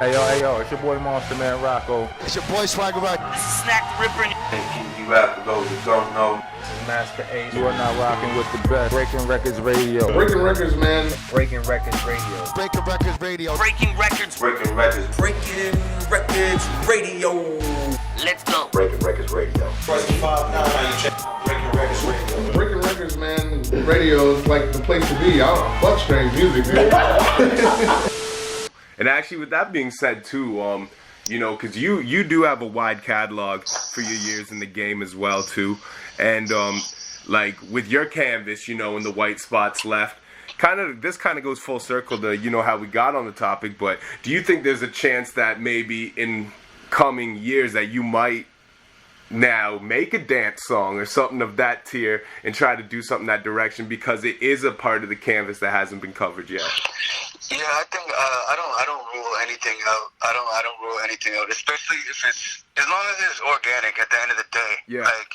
Hey yo, it's your boy Monster Man Rocco. It's your boy Swagger Rock. This is Snack the Ripper. You have to go, you don't know. This is Master Ace. You are now rocking with the best. Breaking Records Radio. Breaking Records, man. Breaking Records Radio. Breaking Records Radio. Breaking Records. Breaking Records. Breaking Records Radio. Let's go. Breaking Records Radio. Press 5-9, Breaking Records Radio. Breaking Records, man. Radio is like the place to be. I don't know. Fuck strange music, dude. And actually, with that being said, too, you know, because you do have a wide catalog for your years in the game as well, too. And, like, with your canvas, you know, and the white spots left, this kind of goes full circle to, you know, how we got on the topic. But do you think there's a chance that maybe in coming years that you might now make a dance song or something of that tier and try to do something that direction, because it is a part of the canvas that hasn't been covered yet? Yeah, I think I don't rule anything out. I don't rule anything out, especially if it's, as long as it's organic. At the end of the day, yeah. Like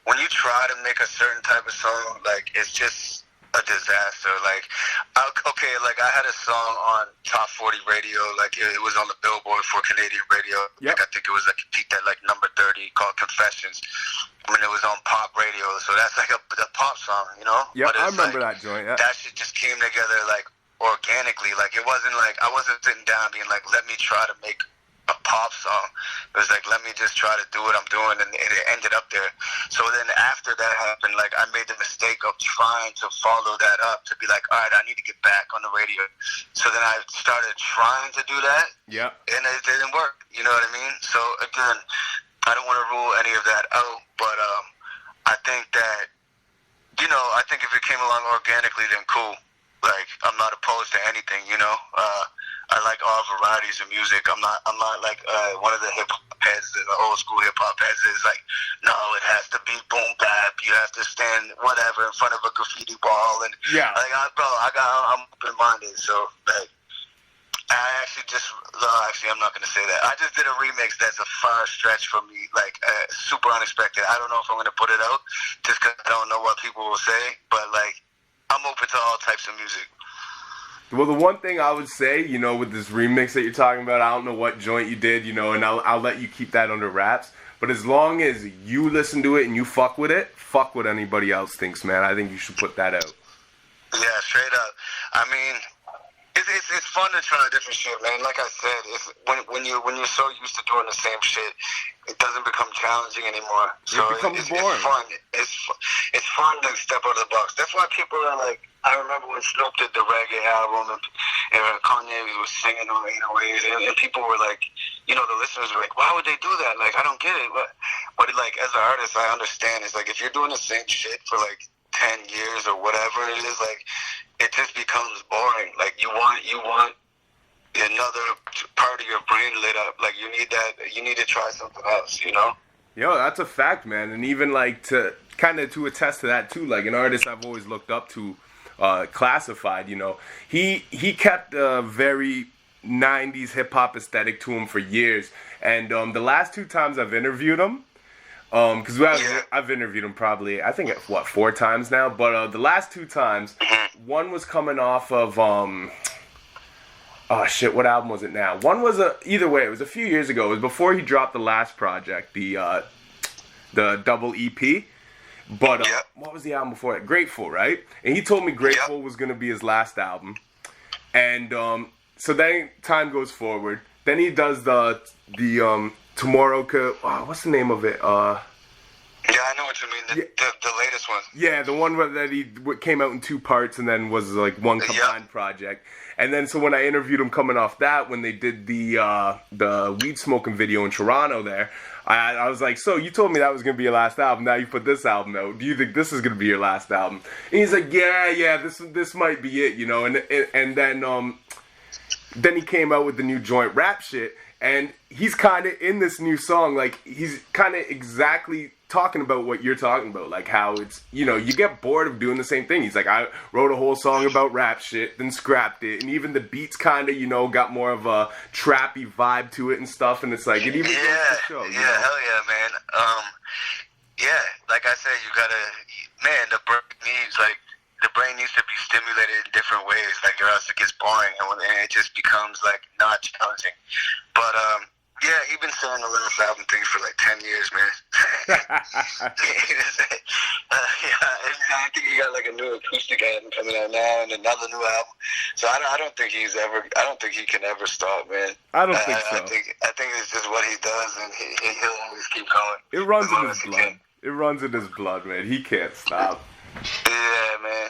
when you try to make a certain type of song, like it's just a disaster. Like like I had a song on Top 40 Radio, like it was on the Billboard for Canadian radio. Yep. Like I think it was like it peaked at like number 30, called Confessions, when it was on pop radio. So that's like a pop song, you know? Yeah, I remember like, that joint. Yeah. That shit just came together like organically. Like it wasn't like I wasn't sitting down being like, let me try to make a pop song. It was like, let me just try to do what I'm doing, and it ended up there. So then after that happened, like I made the mistake of trying to follow that up to be like, all right, I need to get back on the radio. So then I started trying to do that. Yeah. And it didn't work. You know what I mean? So again, I don't want to rule any of that out, but I think that, you know, I think if it came along organically, then cool. Like, I'm not opposed to anything, you know. I like all varieties of music. I'm not like one of the hip hop heads, the old school hip hop heads is like, no, it has to be boom bap. You have to stand whatever in front of a graffiti wall, and yeah, like I'm open minded. So like, I'm not gonna say that. I just did a remix that's a far stretch for me, like super unexpected. I don't know if I'm gonna put it out just because I don't know what people will say, but like, I'm open to all types of music. Well, the one thing I would say, you know, with this remix that you're talking about, I don't know what joint you did, you know, and I'll let you keep that under wraps. But as long as you listen to it and you fuck with it, fuck what anybody else thinks, man. I think you should put that out. Yeah, straight up. I mean, it's fun to try different shit, man. Like I said, it's when you're so used to doing the same shit, it doesn't become challenging anymore. So it becomes boring. It's fun. It's fun to step out of the box. That's why people are like, I remember when Snoop did the reggae album and Kanye was singing on 808s, and people were like, you know, the listeners were like, why would they do that? Like, I don't get it. But like, as an artist, I understand. It's like, if you're doing the same shit for like 10 years or whatever it is, like, it just becomes boring. Like, you want another part of your brain lit up. Like, you need to try something else, you know? Yo, that's a fact, man. And even like to attest to that too, like an artist I've always looked up to, Classified, you know, he kept a very 90s hip-hop aesthetic to him for years. And the last two times I've interviewed him, because I've interviewed him probably, I think, 4 times now, but the last 2 times, one was coming off of, oh shit, what album was it now? One was, either way, it was a few years ago. It was before he dropped the last project, the double EP. But what was the album before it? Grateful, right? And he told me Grateful was going to be his last album. And so then time goes forward. Then he does the Tomorrow Could... what's the name of it? Yeah, I know what you mean. The latest one. Yeah, the one that he came out in 2 parts and then was like one combined project. And then so when I interviewed him coming off that, when they did the weed smoking video in Toronto there, I was like, so you told me that was going to be your last album. Now you put this album out. Do you think this is going to be your last album? And he's like, yeah, this might be it, you know. And then he came out with the new joint Rap Shit. And he's kind of in this new song, like, he's kind of exactly talking about what you're talking about, like how it's, you know, you get bored of doing the same thing. He's like, I wrote a whole song about rap shit, then scrapped it, and even the beats kind of, you know, got more of a trappy vibe to it and stuff, and it's like, it even goes to the show. Yeah, hell yeah, man. Yeah, like I said, you gotta, man, the break needs, like, the brain needs to be stimulated in different ways, like, or else it gets boring and it just becomes like not challenging. But yeah, he's been saying the last album thing for like 10 years, man. I think he got like a new acoustic album coming out now and another new album. So I don't think he can ever stop, man. I don't think so. I think it's just what he does, and he'll always keep going. It runs in his blood. It runs in his blood, man. He can't stop. Yeah, man.